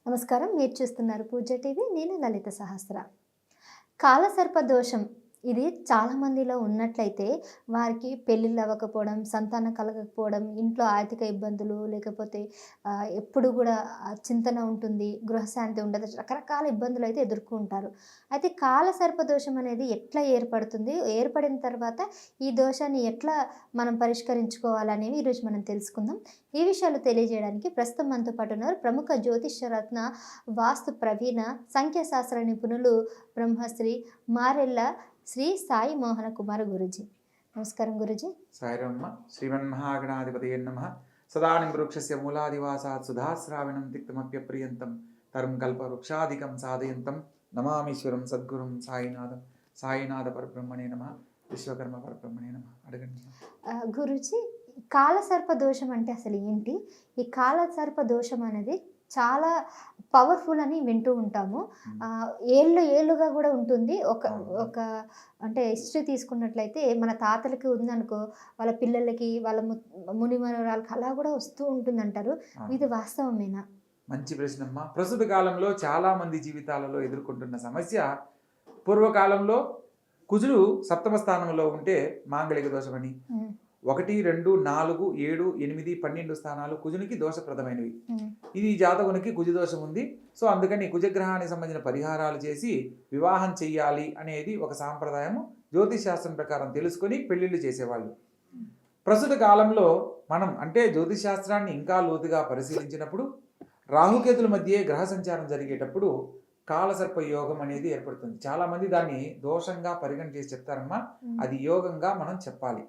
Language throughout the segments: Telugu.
నమస్కారం. మీరు చూస్తున్నారు పూజ టీవీ. నేను లలిత సహస్ర. కాలసర్ప దోషం ఇది చాలామందిలో ఉన్నట్లయితే వారికి పెళ్ళిళ్ళు అవ్వకపోవడం, సంతానం కలగకపోవడం, ఇంట్లో ఆర్థిక ఇబ్బందులు, లేకపోతే ఎప్పుడు కూడా చింతన ఉంటుంది, గృహశాంతి ఉండదు, రకరకాల ఇబ్బందులు అయితే ఎదుర్కొంటారు. అయితే కాలసర్ప దోషం అనేది ఎట్లా ఏర్పడుతుంది, ఏర్పడిన తర్వాత ఈ దోషాన్ని ఎట్లా మనం పరిష్కరించుకోవాలనేవి ఈరోజు మనం తెలుసుకుందాం. ఈ విషయాలు తెలియజేయడానికి ప్రస్తుతం మనతో పాటు ఉన్నారు ప్రముఖ జ్యోతిష్యరత్న, వాస్తు ప్రవీణ, సంఖ్యాశాస్త్ర నిపుణులు బ్రహ్మశ్రీ మారెళ్ళ శ్రీ సాయి మోహన కుమార్ గురుజీ. నమస్కారం గురుజీ. సాయిరమ్మ. శ్రీమన్మహాగణాధిపతయే నమః. సదానిం వృక్షస్య మూలాదివాసాత్ సుధాశ్రావిణం తిక్తమప్యప్రియంతం తరం కల్పవృక్షాదికం సాధయంతం నమామీశ్వరం సద్గురుం సాయినాథం. సాయినాథ పరబ్రహ్మణే నమః. విశ్వకర్మ పరబ్రహ్మణే నమః. అడగండి గురుజీ, కాలసర్ప దోషం అంటే అసలు ఏంటి? ఈ కాలసర్ప దోషం అనేది చాలా పవర్ఫుల్ అని వింటూ ఉంటాము. ఏళ్ళుగా కూడా ఉంటుంది. ఒక ఒక అంటే హిస్టరీ తీసుకున్నట్లయితే మన తాతలకి ఉందనుకో, వాళ్ళ పిల్లలకి, వాళ్ళ మునిమనవరాలకి అలా కూడా వస్తూ ఉంటుందంటారు. ఇది వాస్తవమేనా? మంచి ప్రశ్నమ్మ. ప్రస్తుత కాలంలో చాలా మంది జీవితాలలో ఎదుర్కొంటున్న సమస్య, పూర్వకాలంలో కుజుడు సప్తమ స్థానంలో ఉంటే మాంగళిక దోషమని, 1, 2, 4, 7, 8, 12 స్థానాలు కుజునికి దోషప్రదమైనవి. ఇది జాతకునికి కుజ దోషం ఉంది. సో అందుకని కుజగ్రహానికి సంబంధించిన పరిహారాలు చేసి వివాహం చెయ్యాలి అనేది ఒక సాంప్రదాయం. జ్యోతిష్ శాస్త్రం ప్రకారం తెలుసుకొని పెళ్లిళ్ళు చేసేవాళ్ళు. ప్రస్తుత కాలంలో మనం అంటే జ్యోతిష్ శాస్త్రాన్ని ఇంకా లోతుగా పరిశీలించినప్పుడు రాహుకేతుల మధ్య గ్రహ సంచారం జరిగేటప్పుడు కాలసర్ప యోగం అనేది ఏర్పడుతుంది. చాలా మంది దాన్ని దోషంగా పరిగణ చేసి చెప్తారమ్మా. అది యోగంగా మనం చెప్పాలి.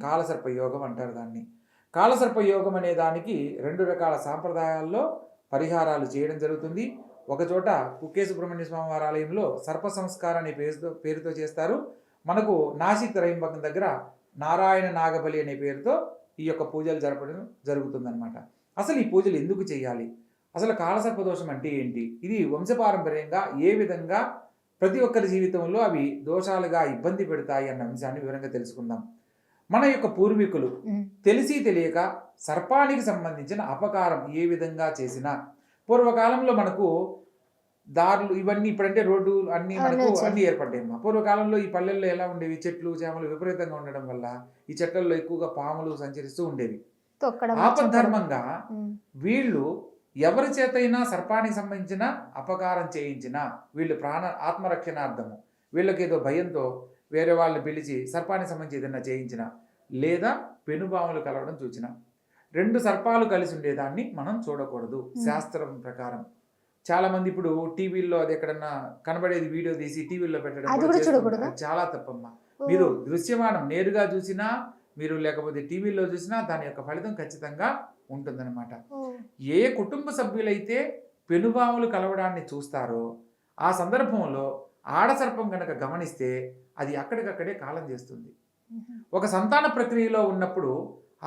కాలసర్ప యోగం అంటారు దాన్ని. కాలసర్ప యోగం అనే దానికి 2 రకాల సాంప్రదాయాల్లో పరిహారాలు చేయడం జరుగుతుంది. ఒకచోట కుక్కే సుబ్రహ్మణ్య స్వామి వారి ఆలయంలో సర్ప సంస్కారం అనే పేరుతో చేస్తారు. మనకు నాసిక్ త్రయంబకం దగ్గర నారాయణ నాగబలి అనే పేరుతో ఈ యొక్క పూజలు జరపడం జరుగుతుందన్నమాట. అసలు ఈ పూజలు ఎందుకు చేయాలి, అసలు కాలసర్ప దోషం అంటే ఏంటి, ఇది వంశపారంపర్యంగా ఏ విధంగా ప్రతి ఒక్కరి జీవితంలో అవి దోషాలుగా ఇబ్బంది పెడతాయి అన్న అంశాన్ని వివరంగా తెలుసుకుందాం. మన యొక్క పూర్వీకులు తెలిసి తెలియక సర్పానికి సంబంధించిన అపకారం ఏ విధంగా చేసినా, పూర్వకాలంలో మనకు దారులు ఇవన్నీ ఇప్పుడంటే రోడ్డు అన్ని మనకు అన్ని ఏర్పడ్డాయమ్మా. పూర్వకాలంలో ఈ పల్లెల్లో ఎలా ఉండేవి, చెట్లు చేమలు విపరీతంగా ఉండడం వల్ల ఈ చెట్లలో ఎక్కువగా పాములు సంచరిస్తూ ఉండేవి. ఆపద్ధర్మంగా వీళ్ళు ఎవరి చేతైనా సర్పానికి సంబంధించిన అపకారం చేయించినా, వీళ్ళు ఆత్మరక్షణార్థము వీళ్ళకి ఏదో భయంతో వేరే వాళ్ళని పిలిచి సర్పానికి సంబంధించి ఏదైనా చేయించిన, లేదా పెనుపాములు కలవడం చూసిన, 2 సర్పాలు కలిసి ఉండేదాన్ని మనం చూడకూడదు శాస్త్రం ప్రకారం. చాలా మంది ఇప్పుడు టీవీల్లో అది ఎక్కడన్నా కనబడేది వీడియో తీసి టీవీలో పెట్టడం చాలా తప్పమ్మా. మీరు దృశ్యమానం నేరుగా చూసినా, మీరు లేకపోతే టీవీలో చూసినా దాని యొక్క ఫలితం ఖచ్చితంగా ఉంటుందన్నమాట. ఏ కుటుంబ సభ్యులైతే పెనుపాములు కలవడాన్ని చూస్తారో ఆ సందర్భంలో ఆడసర్పం కనుక గమనిస్తే అది అక్కడికక్కడే కాలం చేస్తుంది. ఒక సంతాన ప్రక్రియలో ఉన్నప్పుడు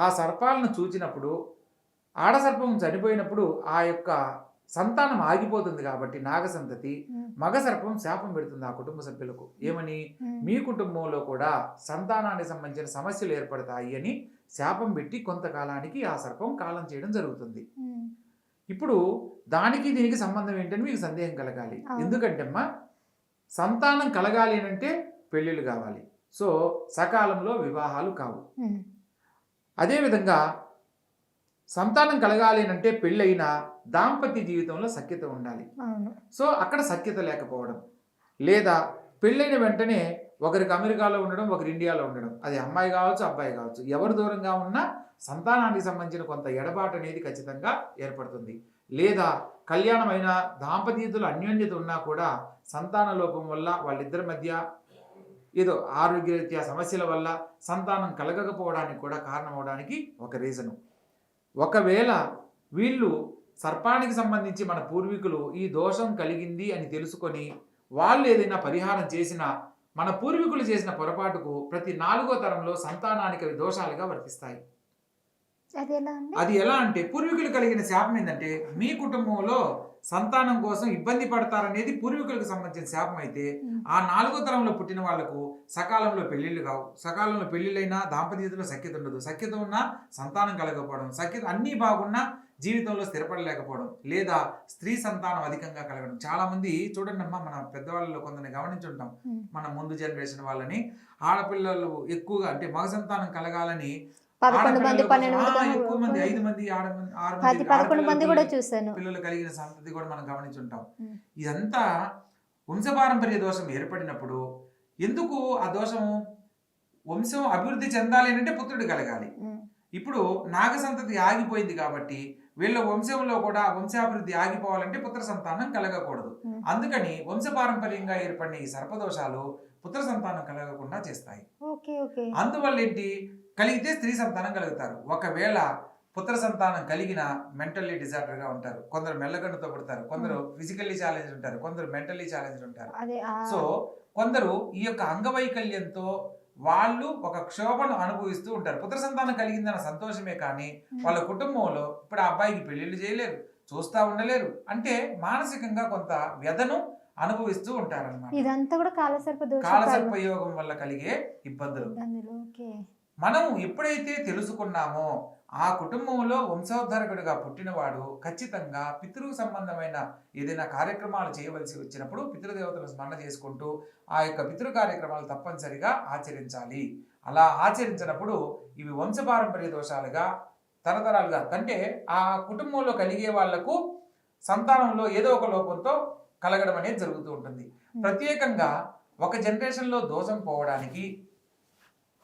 ఆ సర్పాలను చూచినప్పుడు, ఆడసర్పం చనిపోయినప్పుడు ఆ యొక్క సంతానం ఆగిపోతుంది. కాబట్టి నాగసంతతి మగ సర్పం శాపం పెడుతుంది ఆ కుటుంబ సభ్యులకు. ఏమని, మీ కుటుంబంలో కూడా సంతానానికి సంబంధించిన సమస్యలు ఏర్పడతాయి అని శాపం పెట్టి కొంతకాలానికి ఆ సర్పం కాలం చేయడం జరుగుతుంది. ఇప్పుడు దానికి దీనికి సంబంధం ఏంటని మీకు సందేహం కలగాలి. ఎందుకంటే అమ్మా, సంతానం కలగాలి అంటే పెళ్ళిళ్ళు కావాలి. సో సకాలంలో వివాహాలు కావు. అదేవిధంగా సంతానం కలగాలి అంటే పెళ్ళైన దాంపత్య జీవితంలో సఖ్యత ఉండాలి. సో అక్కడ సఖ్యత లేకపోవడం, లేదా పెళ్ళైన వెంటనే ఒకరికి అమెరికాలో ఉండడం, ఒకరు ఇండియాలో ఉండడం, అది అమ్మాయి కావచ్చు అబ్బాయి కావచ్చు, ఎవరు దూరంగా ఉన్నా సంతానానికి సంబంధించిన కొంత ఎడబాటు అనేది ఖచ్చితంగా ఏర్పడుతుంది. లేదా కళ్యాణమైన దాంపత్యులు అన్యోన్యత ఉన్నా కూడా సంతాన లోపం వల్ల వాళ్ళిద్దరి మధ్య ఏదో ఆరోగ్యరీత్యా సమస్యల వల్ల సంతానం కలగకపోవడానికి కూడా కారణమవడానికి ఒక రీజను. ఒకవేళ వీళ్ళు సర్పానికి సంబంధించి మన పూర్వీకులు ఈ దోషం కలిగింది అని తెలుసుకొని వాళ్ళు ఏదైనా పరిహారం చేసినా, మన పూర్వీకులు చేసిన పొరపాటుకు ప్రతి 4వ తరంలో సంతానానికి అవి దోషాలుగా వర్తిస్తాయి. అది ఎలా అంటే, పూర్వీకులు కలిగిన శాపం ఏంటంటే మీ కుటుంబంలో సంతానం కోసం ఇబ్బంది పడతారనేది పూర్వీకులకు సంబంధించిన శాపం అయితే, ఆ 4వ తరంలో పుట్టిన వాళ్లకు సకాలంలో పెళ్లిళ్ళు కావు. సకాలంలో పెళ్లిళ్ళైనా దాంపత్యంలో సఖ్యత ఉండదు. సఖ్యత ఉన్నా సంతానం కలగకపోవడం, సఖ్యత అన్నీ బాగున్నా జీవితంలో స్థిరపడలేకపోవడం, లేదా స్త్రీ సంతానం అధికంగా కలగడం. చాలా మంది చూడండి అమ్మా, మన పెద్దవాళ్ళలో కొందరిని గమనించుంటాం, మన ముందు జనరేషన్ వాళ్ళని, ఆడపిల్లలు ఎక్కువగా అంటే మగ సంతానం కలగాలని 11 మంది, 12 ఎక్కువ మంది, 5 మంది, 6 మంది 11 మంది కూడా చూశాను. పిల్లలు కలిగిన సంతతి కూడా మనం గమనించుంటాం. ఇదంతా వంశపారంపర్య దోషం ఏర్పడినప్పుడు, ఎందుకు ఆ దోషం వంశం అభివృద్ధి చెందాలి అంటే పుత్రుడు కలగాలి. ఇప్పుడు నాగ సంతతి ఆగిపోయింది కాబట్టి వీళ్ళ వంశంలో కూడా వంశాభివృద్ధి ఆగిపోవాలంటే పుత్ర సంతానం కలగకూడదు. అందుకని వంశపారంపర్యంగా ఏర్పడిన ఈ సర్పదోషాలు పుత్ర సంతానం కలగకుండా చేస్తాయి. అందువల్ల ఏంటి, కలిగితే స్త్రీ సంతానం కలుగుతారు. ఒకవేళ పుత్ర సంతానం కలిగిన మెంటల్లీ డిజార్డర్ గా ఉంటారు, కొందరు మెల్లగండుతో పుడతారు, కొందరు ఫిజికల్లీ ఛాలెంజ్ ఉంటారు, కొందరు మెంటల్లీ ఛాలెంజ్ ఉంటారు. సో కొందరు ఈ యొక్క అంగవైకల్యంతో వాళ్ళు ఒక క్షోభను అనుభవిస్తూ ఉంటారు. పుత్ర సంతానం కలిగిందన్న సంతోషమే కానీ వాళ్ళ కుటుంబంలో ఇప్పుడు ఆ అబ్బాయికి పెళ్లిళ్ళు చేయలేరు, చూస్తా ఉండలేరు, అంటే మానసికంగా కొంత వ్యధను అనుభవిస్తూ ఉంటారన్నమాట. ఇదంతా కూడా కాలసర్ప యోగం వల్ల కలిగే ఇబ్బందులు. మనం ఎప్పుడైతే తెలుసుకున్నామో ఆ కుటుంబంలో వంశోద్ధరకుడిగా పుట్టినవాడు ఖచ్చితంగా పితృ సంబంధమైన ఏదైనా కార్యక్రమాలు చేయవలసి వచ్చినప్పుడు పితృదేవతలను స్మరణ చేసుకుంటూ ఆ యొక్క పితృ కార్యక్రమాలు తప్పనిసరిగా ఆచరించాలి. అలా ఆచరించినప్పుడు ఇవి వంశపారంపర్య దోషాలుగా తరతరాలుగా, అంటే ఆ కుటుంబంలో కలిగే వాళ్లకు సంతానంలో ఏదో ఒక లోపంతో కలగడం అనేది జరుగుతూ ఉంటుంది. ప్రత్యేకంగా ఒక జనరేషన్లో దోషం పోవడానికి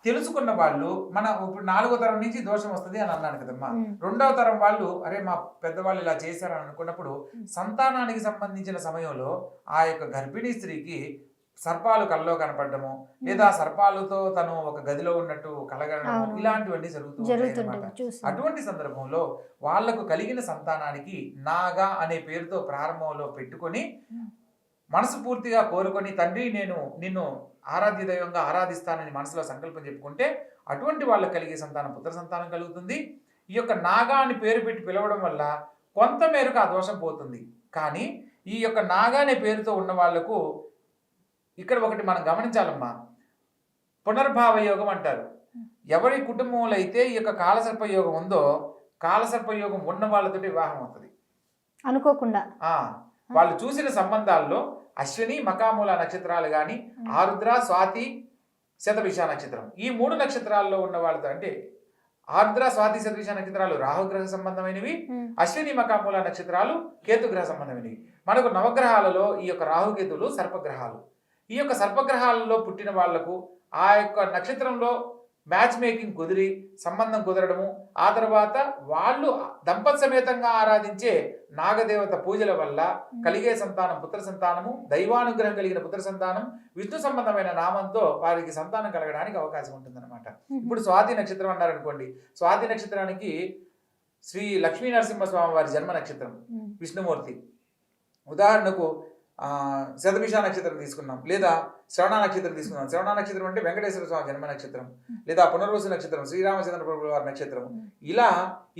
తెలుసుకున్న వాళ్ళు, మన ఇప్పుడు 4వ తరం నుంచి దోషం వస్తుంది అని అన్నాను కదమ్మా, 2వ తరం వాళ్ళు అరే మా పెద్దవాళ్ళు ఇలా చేశారని అనుకున్నప్పుడు సంతానానికి సంబంధించిన సమయంలో ఆ యొక్క గర్భిణీ స్త్రీకి సర్పాలు కళ్ళలో కనపడము, లేదా సర్పాలతో తను ఒక గదిలో ఉన్నట్టు కలగడం, ఇలాంటివన్నీ జరుగుతూ ఉంటాయి అన్నమాట. అటువంటి సందర్భంలో వాళ్లకు కలిగిన సంతానానికి నాగా అనే పేరుతో ప్రారంభంలో పెట్టుకొని మనసు పూర్తిగా కోరుకొని తండ్రి నేను నిన్ను ఆరాధ్య దైవంగా ఆరాధిస్తానని మనసులో సంకల్పం చెప్పుకుంటే అటువంటి వాళ్ళకి కలిగే సంతానం పుత్ర సంతానం కలుగుతుంది. ఈ యొక్క నాగా అని పేరు పెట్టి పిలవడం వల్ల కొంత మేరకు ఆ దోషం పోతుంది. కానీ ఈ యొక్క నాగా అనే పేరుతో ఉన్న వాళ్లకు ఇక్కడ ఒకటి మనం గమనించాలమ్మా, పునర్భావ యోగం అంటారు. ఎవరి కుటుంబంలో అయితే ఈ యొక్క కాలసర్ప యోగం ఉందో కాలసర్ప యోగం ఉన్న వాళ్ళతో వివాహం అవుతుంది అనుకోకుండా. వాళ్ళు చూసిన సంబంధాల్లో అశ్విని మకామూల నక్షత్రాలు కానీ, ఆరుద్ర స్వాతి శతభిష నక్షత్రం, ఈ 3 నక్షత్రాల్లో ఉన్న వాళ్ళతో, అంటే ఆరుద్ర స్వాతి శతభిష నక్షత్రాలు రాహుగ్రహ సంబంధమైనవి, అశ్విని మకామూల నక్షత్రాలు కేతుగ్రహ సంబంధమైనవి. మనకు నవగ్రహాలలో ఈ యొక్క రాహుకేతులు సర్పగ్రహాలు. ఈ యొక్క సర్పగ్రహాలలో పుట్టిన వాళ్లకు ఆ యొక్క నక్షత్రంలో మ్యాచ్ మేకింగ్ కుదిరి సంబంధం కుదరడము, ఆ తర్వాత వాళ్ళు దంపతి సమేతంగా ఆరాధించే నాగదేవత పూజల వల్ల కలిగే సంతానం పుత్ర సంతానము, దైవానుగ్రహం కలిగిన పుత్ర సంతానం, విష్ణు సంబంధమైన నామంతో వారికి సంతానం కలగడానికి అవకాశం ఉంటుందన్నమాట. ఇప్పుడు స్వాతి నక్షత్రం అన్నారనుకోండి, స్వాతి నక్షత్రానికి శ్రీ లక్ష్మీ నరసింహస్వామి వారి జన్మ నక్షత్రం, విష్ణుమూర్తి. ఉదాహరణకు శతభిష నక్షత్రం తీసుకున్నాం, లేదా శ్రవణ నక్షత్రం తీసుకున్నాం. శ్రవణ నక్షత్రం అంటే వెంకటేశ్వర స్వామి జన్మ నక్షత్రం, లేదా పునర్వసు నక్షత్రం శ్రీరామచంద్ర ప్రభు వారి నక్షత్రం. ఇలా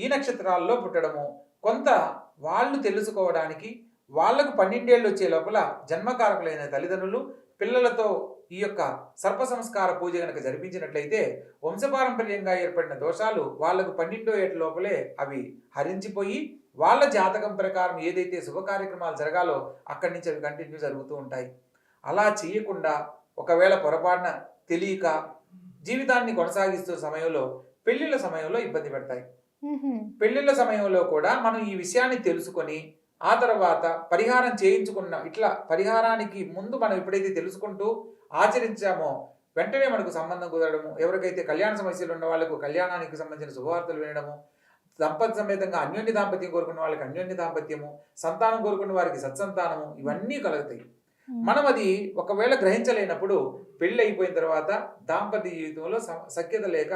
ఈ నక్షత్రాల్లో పుట్టడము కొంత వాళ్ళు తెలుసుకోవడానికి, వాళ్లకు 12 ఏళ్ళు వచ్చే లోపల జన్మకారకులైన తల్లిదండ్రులు పిల్లలతో ఈ యొక్క సర్ప సంస్కార పూజ కనుక జరిపించినట్లయితే వంశపారంపర్యంగా ఏర్పడిన దోషాలు వాళ్లకు 12వ ఏట లోపలే అవి హరించిపోయి వాళ్ళ జాతకం ప్రకారం ఏదైతే శుభ కార్యక్రమాలు జరగాలో అక్కడి నుంచి అవి కంటిన్యూ జరుగుతూ ఉంటాయి. అలా చేయకుండా ఒకవేళ పొరపాటున తెలియక జీవితాన్ని కొనసాగిస్తున్న సమయంలో పెళ్లిళ్ళ సమయంలో ఇబ్బంది పెడతాయి. పెళ్లిళ్ళ సమయంలో కూడా మనం ఈ విషయాన్ని తెలుసుకొని ఆ తర్వాత పరిహారం చేయించుకున్న, ఇట్లా పరిహారానికి ముందు మనం ఎప్పుడైతే తెలుసుకుంటూ ఆచరించామో వెంటనే మనకు సంబంధం కుదరడము, ఎవరికైతే కళ్యాణ సమస్యలు ఉన్న వాళ్ళకు కళ్యాణానికి సంబంధించిన శుభవార్తలు వినడము, దంపతి సమేతంగా అన్యోన్య దాంపత్యం కోరుకున్న వాళ్ళకి అన్యోన్య దాంపత్యము, సంతానం కోరుకున్న వారికి సత్సంతానము, ఇవన్నీ కలుగుతాయి. మనం అది ఒకవేళ గ్రహించలేనప్పుడు పెళ్లి అయిపోయిన తర్వాత దాంపత్య జీవితంలో సఖ్యత లేక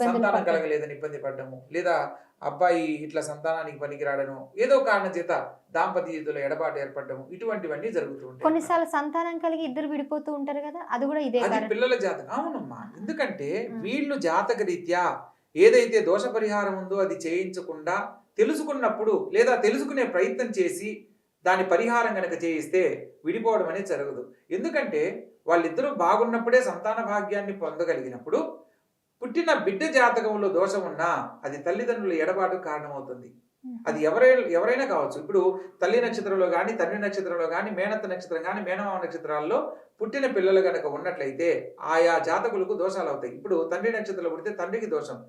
సంతానం కలగలేదని ఇబ్బంది పడ్డము, లేదా అబ్బాయి ఇట్లా సంతానానికి పనికిరాడను ఏదో కారణం చేత దాంపత్య జీవితంలో ఎడబాటు ఏర్పడము, ఇటువంటివన్నీ జరుగుతూ ఉంటాయి. కొన్నిసార్లు సంతానం కలిగి ఇద్దరు విడిపోతూ ఉంటారు కదా, అది కూడా ఇదే పిల్లల జాతకం. అవునమ్మా, ఎందుకంటే వీళ్ళు జాతక రీత్యా ఏదైతే దోష పరిహారం ఉందో అది చేయించకుండా తెలుసుకున్నప్పుడు, లేదా తెలుసుకునే ప్రయత్నం చేసి దాని పరిహారం కనుక చేయిస్తే విడిపోవడం అనేది జరగదు. ఎందుకంటే వాళ్ళిద్దరూ బాగున్నప్పుడే సంతాన భాగ్యాన్ని పొందగలిగినప్పుడు పుట్టిన బిడ్డ జాతకంలో దోషం ఉన్నా అది తల్లిదండ్రుల ఎడబాటు కారణమవుతుంది. అది ఎవరైనా కావచ్చు. ఇప్పుడు తల్లి నక్షత్రంలో కానీ, తండ్రి నక్షత్రంలో కానీ, మేనత్త నక్షత్రం కానీ, మేనమామ నక్షత్రాల్లో పుట్టిన పిల్లలు గనక ఉన్నట్లయితే ఆయా జాతకులకు దోషాలు అవుతాయి. ఇప్పుడు తండ్రి నక్షత్రంలో పుడితే తండ్రికి దోషం,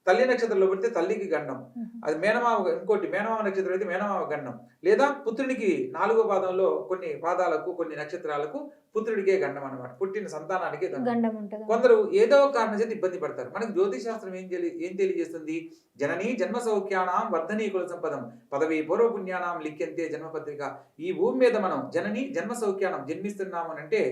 తల్లి నక్షత్రంలో పుడితే తల్లికి గండం, అది మేనమామ నక్షత్రం అయితే మేనమామ గండం, లేదా పుత్రునికి 4వ పాదంలో కొన్ని పాదాలకు కొన్ని నక్షత్రాలకు పుత్రుడికే గండం అనమాట, పుట్టిన సంతానానికే గండం ఉంటుంది. కొందరు ఏదో ఒక కారణం చేత ఇబ్బంది పడతారు. మనకు జ్యోతిష్ శాస్త్రం ఏం తెలియజేస్తుంది? జననీ జన్మ సౌఖ్యానాం వర్ధనీ కుల సంపదం పదవి పూర్వ పుణ్యానాం లిఖ్యంతే జన్మపత్రిక. ఈ భూమి మీద మనం జనని జన్మ సౌఖ్యానం జన్మిస్తున్నాము అంటే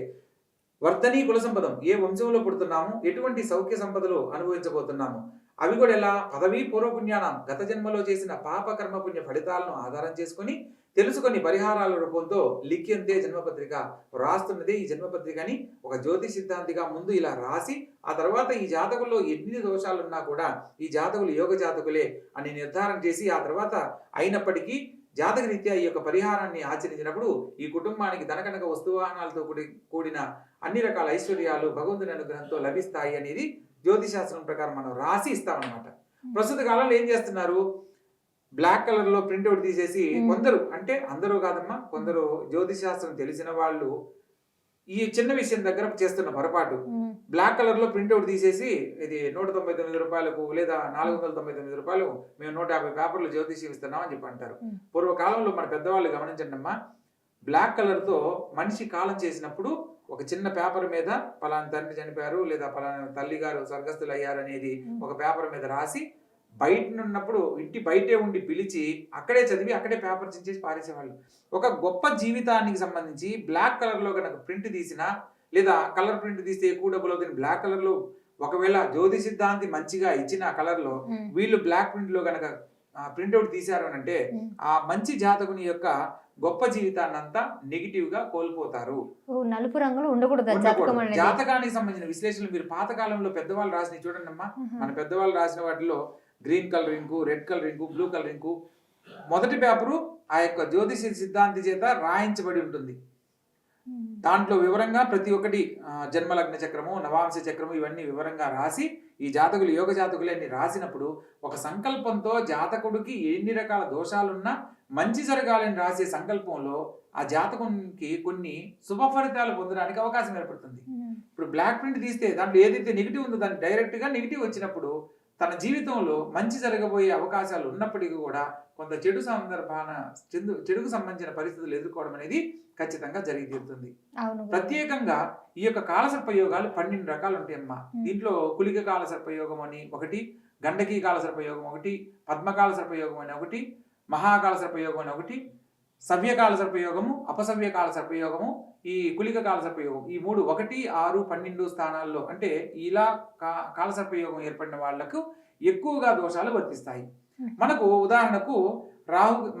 వర్ధనీ కుల సంపదం, ఏ వంశంలో పుడుతున్నాము, ఎటువంటి సౌఖ్య సంపదలు అనుభవించబోతున్నాము, అవి కూడా ఎలా? పదవీ పూర్వపుణ్యానం, గత జన్మలో చేసిన పాప కర్మ పుణ్య ఫలితాలను ఆధారం చేసుకొని తెలుసుకొని పరిహారాల రూపంతో లిఖ్యంతే జన్మపత్రిక, రాస్తున్నదే ఈ జన్మపత్రిక అని ఒక జ్యోతిష్ సిద్ధాంతిగా ముందు ఇలా రాసి ఆ తర్వాత ఈ జాతకుల్లో ఎన్ని దోషాలున్నా కూడా ఈ జాతకులు యోగ జాతకులే అని నిర్ధారణ చేసి ఆ తర్వాత అయినప్పటికీ జాతకరీత్యా ఈ యొక్క పరిహారాన్ని ఆచరించినప్పుడు ఈ కుటుంబానికి ధనకనక వస్తువాహనాలతో కూడిన అన్ని రకాల ఐశ్వర్యాలు భగవంతుని అనుగ్రహంతో లభిస్తాయి అనేది జ్యోతిశాస్త్రం ప్రకారం మనం రాసి ఇస్తామన్నమాట. ప్రస్తుత కాలంలో ఏం చేస్తున్నారు? బ్లాక్ కలర్ లో ప్రింట్అవుట్ తీసేసి కొందరు, అంటే అందరూ కాదమ్మా, కొందరు జ్యోతిశాస్త్రం తెలిసిన వాళ్ళు ఈ చిన్న విషయం దగ్గర చేస్తున్న పొరపాటు, బ్లాక్ కలర్ లో ప్రింట్అవుట్ తీసేసి ఇది 199 రూపాయలకు లేదా 499 రూపాయలు మేము 150 పేపర్లు జ్యోతిష్యం ఇస్తున్నాం అని చెప్పి అంటారు. పూర్వకాలంలో మన పెద్దవాళ్ళు గమనించండి అమ్మా, బ్లాక్ కలర్ తో మనిషి కాలం చేసినప్పుడు ఒక చిన్న పేపర్ మీద పలానా తండ్రి చనిపోయారు లేదా పలానా తల్లి గారు స్వర్గస్థులు అయ్యారు అనేది ఒక పేపర్ మీద రాసి బయట ఉన్నప్పుడు ఇంటి బయటే ఉండి పిలిచి అక్కడే చదివి అక్కడే పేపర్ చించేసి పారేసేవాళ్ళు. ఒక గొప్ప జీవితానికి సంబంధించి బ్లాక్ కలర్ లో కనుక ప్రింట్ తీసినా లేదా కలర్ ప్రింట్ తీస్తే ఎక్కువ డబ్బులు అవుతుంది, బ్లాక్ కలర్ లో ఒకవేళ జ్యోతి సిద్ధాంతి మంచిగా ఇచ్చిన కలర్ లో వీళ్ళు బ్లాక్ ప్రింట్ లో కనుక ప్రింట్అవుట్ తీశారు అని అంటే ఆ మంచి జాతకుని యొక్క గొప్ప జీవితాన్ని అంతా నెగిటివ్ గా కోల్పోతారు. నలుపు రంగులో ఉండకూడదు. జాతకానికి సంబంధించిన విశ్లేషణలు మీరు పాతకాలంలో పెద్దవాళ్ళు రాసిన చూడండి అమ్మా, మన పెద్దవాళ్ళు రాసిన వాటిలో green colour ink, red colour ink, blue colour ink, మొదటి పేపరు ఆ యొక్క జ్యోతిష సిద్ధాంతి చేత రాయించబడి ఉంటుంది. దాంట్లో వివరంగా ప్రతి ఒక్కటి జన్మలగ్న చక్రము, నవాంశ చక్రము ఇవన్నీ వివరంగా రాసి ఈ జాతకులు యోగ జాతకులు అని రాసినప్పుడు ఒక సంకల్పంతో జాతకుడికి ఎన్ని రకాల దోషాలున్నా మంచి జరగాలని రాసే సంకల్పంలో ఆ జాతకునికి కొన్ని శుభ ఫలితాలు పొందడానికి అవకాశం ఏర్పడుతుంది. ఇప్పుడు బ్లాక్ ప్రింట్ తీస్తే దాంట్లో ఏదైతే నెగిటివ్ ఉందో దాన్ని డైరెక్ట్ గా నెగిటివ్ వచ్చినప్పుడు తన జీవితంలో మంచి జరగబోయే అవకాశాలు ఉన్నప్పటికీ కూడా కొంత చెడుకు సంబంధించిన పరిస్థితులు ఎదుర్కోవడం అనేది ఖచ్చితంగా జరిగి తీరుతుంది. ప్రత్యేకంగా ఈ యొక్క కాలసర్పయోగాలు 12 రకాలు ఉంటాయమ్మా. దీంట్లో కులిక కాల సర్పయోగం అని ఒకటి, గండకీ కాల సర్పయోగం ఒకటి, పద్మకాల సర్పయోగం అని ఒకటి, మహాకాల సర్పయోగం అని ఒకటి, సవ్యకాల సర్పయోగము, అపసవ్యకాల సర్పయోగము, ఈ కులిక కాల సర్పయోగం, ఈ 3 1, 6, 12 స్థానాల్లో అంటే ఇలా కాల సర్పయోగం ఏర్పడిన వాళ్లకు ఎక్కువగా దోషాలు వర్తిస్తాయి. మనకు ఉదాహరణకు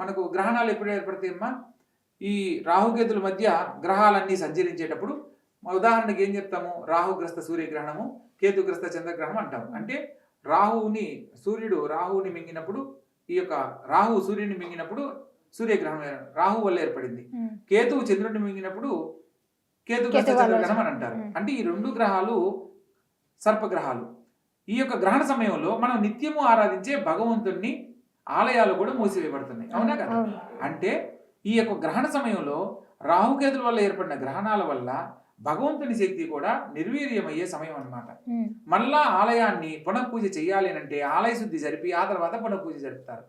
మనకు గ్రహణాలు ఎప్పుడు ఏర్పడతాయమ్మా? ఈ రాహుకేతుల మధ్య గ్రహాలన్నీ సంచరించేటప్పుడు ఉదాహరణకి ఏం చెప్తాము? రాహుగ్రస్త సూర్యగ్రహణము, కేతుగ్రస్త చంద్రగ్రహణం అంటాము. అంటే సూర్యుడు రాహువుని మింగినప్పుడు ఈ యొక్క రాహువు సూర్యుని మింగినప్పుడు సూర్యగ్రహణం రాహు వల్ల ఏర్పడింది. కేతువు చంద్రుడిని మింగినప్పుడు కేతుగ్రస్త చంద్రగ్రహణం అని అంటారు. అంటే ఈ 2 గ్రహాలు సర్పగ్రహాలు. ఈ యొక్క గ్రహణ సమయంలో మనం నిత్యము ఆరాధించే భగవంతుణ్ణి ఆలయాలు కూడా మూసివేయబడుతున్నాయి, అవునా కదా? అంటే ఈ యొక్క గ్రహణ సమయంలో రాహుకేతుల వల్ల ఏర్పడిన గ్రహణాల వల్ల భగవంతుని శక్తి కూడా నిర్వీర్యమయ్యే సమయం అన్నమాట. మళ్ళా ఆలయాన్ని పునఃపూజ చేయాలి అంటే ఆలయ శుద్ధి జరిపి ఆ తర్వాత పునఃపూజ జరుపుతారు.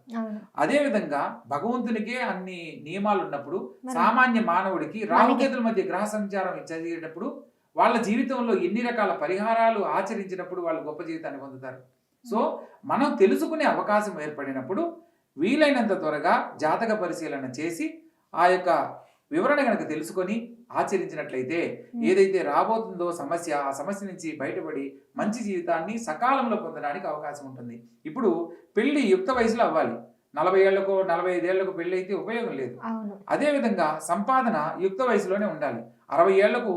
అదే విధంగా భగవంతునికే అన్ని నియమాలు ఉన్నప్పుడు సామాన్య మానవుడికి రాహుకేతుల మధ్య గ్రహ సంచారం జరిగేటప్పుడు వాళ్ళ జీవితంలో ఎన్ని రకాల పరిహారాలు ఆచరించినప్పుడు వాళ్ళు గొప్ప జీవితాన్ని పొందుతారు. సో మనం తెలుసుకునే అవకాశం ఏర్పడినప్పుడు వీలైనంత త్వరగా జాతక పరిశీలన చేసి ఆ యొక్క వివరణ కనుక తెలుసుకొని ఆచరించినట్లయితే ఏదైతే రాబోతుందో సమస్య, ఆ సమస్య నుంచి బయటపడి మంచి జీవితాన్ని సకాలంలో పొందడానికి అవకాశం ఉంటుంది. ఇప్పుడు పెళ్లి యుక్త వయసులో అవ్వాలి. 40 ఏళ్లకు 45 ఏళ్లకు పెళ్లి అయితే ఉపయోగం లేదు. అదే విధంగా సంపాదన యుక్త వయసులోనే ఉండాలి. 60 ఏళ్లకు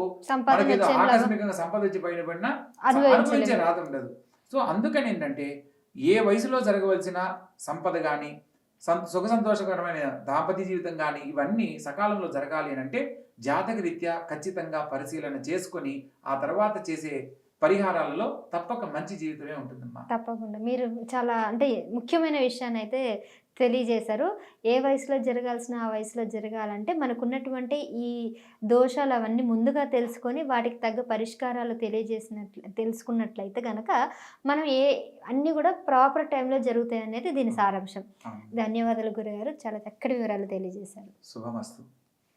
మనకేదో ఆకస్మికంగా సంపద వచ్చి బయటపడినా అనుభవించే రాత ఉండదు. సో అందుకని ఏంటంటే ఏ వయసులో జరగవలసిన సంపద కానీ సుఖ సంతోషకరమైన దాంపత్య జీవితం కానీ ఇవన్నీ సకాలంలో జరగాలి అని అంటే జాతక రీత్యా ఖచ్చితంగా పరిశీలన చేసుకొని ఆ తర్వాత చేసే పరిహారాలలో తప్పక మంచి జీవితమే ఉంటుందమ్మా. తప్పకుండా మీరు చాలా అంటే ముఖ్యమైన విషయాన్ని అయితే తెలియజేశారు. ఏ వయసులో జరగాల్సిన ఆ వయసులో జరగాలంటే మనకున్నటువంటి ఈ దోషాలు అవన్నీ ముందుగా తెలుసుకొని వాటికి తగ్గ పరిష్కారాలు తెలుసుకున్నట్లయితే గనక మనం అన్నీ కూడా ప్రాపర్ టైంలో జరుగుతాయనేది దీని సారాంశం. అవును. ధన్యవాదాలు గురుగారు. చాలా చక్కటి వివరాలు తెలియజేశారు. శుభమస్తు.